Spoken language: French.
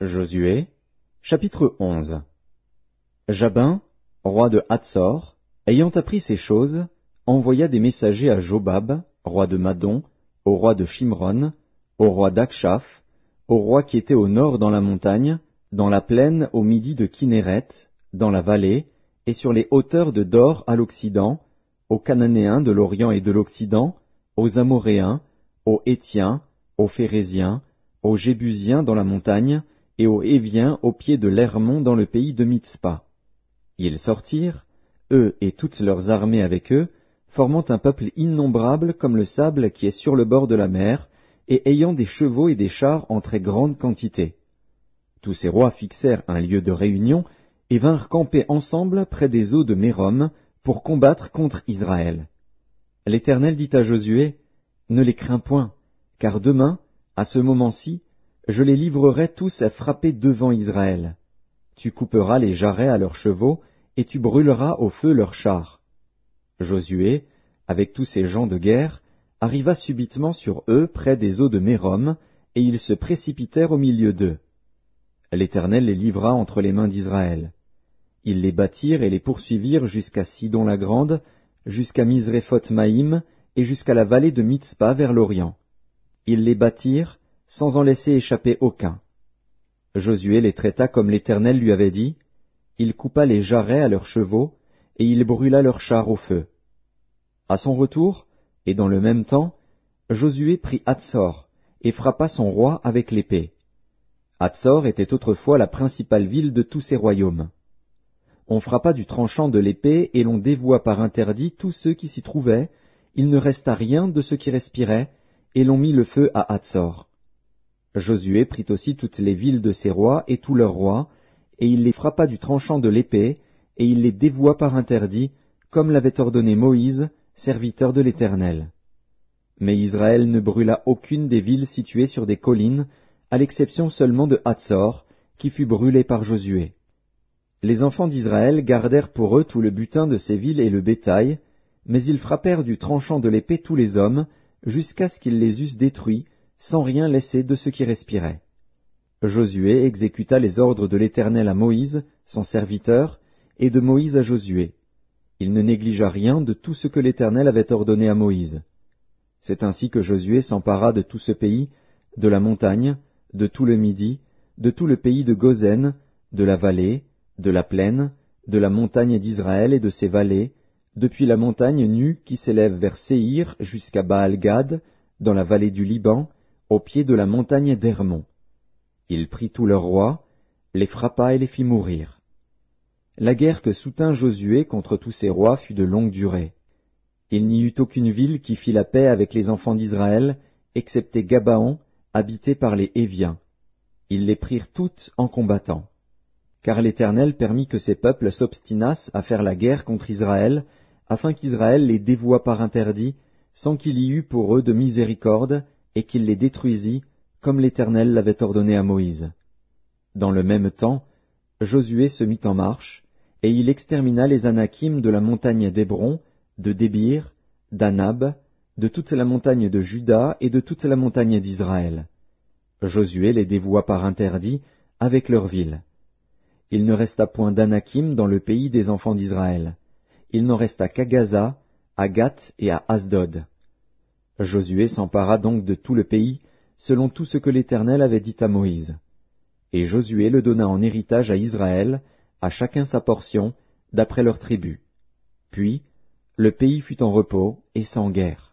Josué, chapitre 11. Jabin, roi de Hatsor, ayant appris ces choses, envoya des messagers à Jobab, roi de Madon, au roi de Shimron, au roi d'Akshaph, au roi qui était au nord dans la montagne, dans la plaine au midi de Kinéret, dans la vallée, et sur les hauteurs de Dor à l'occident, aux Cananéens de l'Orient et de l'Occident, aux Amoréens, aux Hétiens, aux Phéréziens, aux Jébusiens dans la montagne, et aux Héviens au pied de l'Hermon dans le pays de Mitzpa. Ils sortirent, eux et toutes leurs armées avec eux, formant un peuple innombrable comme le sable qui est sur le bord de la mer, et ayant des chevaux et des chars en très grande quantité. Tous ces rois fixèrent un lieu de réunion, et vinrent camper ensemble près des eaux de Mérom, pour combattre contre Israël. L'Éternel dit à Josué, « Ne les crains point, car demain, à ce moment-ci, je les livrerai tous à frapper devant Israël. Tu couperas les jarrets à leurs chevaux, et tu brûleras au feu leurs chars. » Josué, avec tous ses gens de guerre, arriva subitement sur eux près des eaux de Mérom, et ils se précipitèrent au milieu d'eux. L'Éternel les livra entre les mains d'Israël. Ils les battirent et les poursuivirent jusqu'à Sidon-la-Grande, jusqu'à Misréphoth-Maïm, et jusqu'à la vallée de Mitzpa vers l'Orient. Ils les battirent, sans en laisser échapper aucun. Josué les traita comme l'Éternel lui avait dit, il coupa les jarrets à leurs chevaux, et il brûla leurs chars au feu. À son retour, et dans le même temps, Josué prit Hatsor, et frappa son roi avec l'épée. Hatsor était autrefois la principale ville de tous ces royaumes. On frappa du tranchant de l'épée, et l'on dévoua par interdit tous ceux qui s'y trouvaient, il ne resta rien de ceux qui respiraient, et l'on mit le feu à Hatsor. Josué prit aussi toutes les villes de ses rois et tous leurs rois, et il les frappa du tranchant de l'épée, et il les dévoua par interdit, comme l'avait ordonné Moïse, serviteur de l'Éternel. Mais Israël ne brûla aucune des villes situées sur des collines, à l'exception seulement de Hatsor, qui fut brûlée par Josué. Les enfants d'Israël gardèrent pour eux tout le butin de ces villes et le bétail, mais ils frappèrent du tranchant de l'épée tous les hommes, jusqu'à ce qu'ils les eussent détruits, sans rien laisser de ceux qui respiraient. Josué exécuta les ordres de l'Éternel à Moïse, son serviteur, et de Moïse à Josué. Il ne négligea rien de tout ce que l'Éternel avait ordonné à Moïse. C'est ainsi que Josué s'empara de tout ce pays, de la montagne, de tout le Midi, de tout le pays de Gozen, de la vallée, de la plaine, de la montagne d'Israël et de ses vallées, depuis la montagne nue qui s'élève vers Séhir jusqu'à Baal-Gad, dans la vallée du Liban, au pied de la montagne d'Hermon. Il prit tous leurs rois, les frappa et les fit mourir. La guerre que soutint Josué contre tous ces rois fut de longue durée. Il n'y eut aucune ville qui fit la paix avec les enfants d'Israël, excepté Gabaon, habité par les Héviens. Ils les prirent toutes en combattant. Car l'Éternel permit que ces peuples s'obstinassent à faire la guerre contre Israël, afin qu'Israël les dévouât par interdit, sans qu'il y eût pour eux de miséricorde, et qu'il les détruisît, comme l'Éternel l'avait ordonné à Moïse. Dans le même temps, Josué se mit en marche, et il extermina les Anakim de la montagne d'Hébron, de Débir, d'Anab, de toute la montagne de Juda et de toute la montagne d'Israël. Josué les dévoua par interdit, avec leurs villes. Il ne resta point d'Anakim dans le pays des enfants d'Israël. Il n'en resta qu'à Gaza, à Gath et à Asdod. Josué s'empara donc de tout le pays, selon tout ce que l'Éternel avait dit à Moïse. Et Josué le donna en héritage à Israël, à chacun sa portion, d'après leurs tribus. Puis, le pays fut en repos et sans guerre.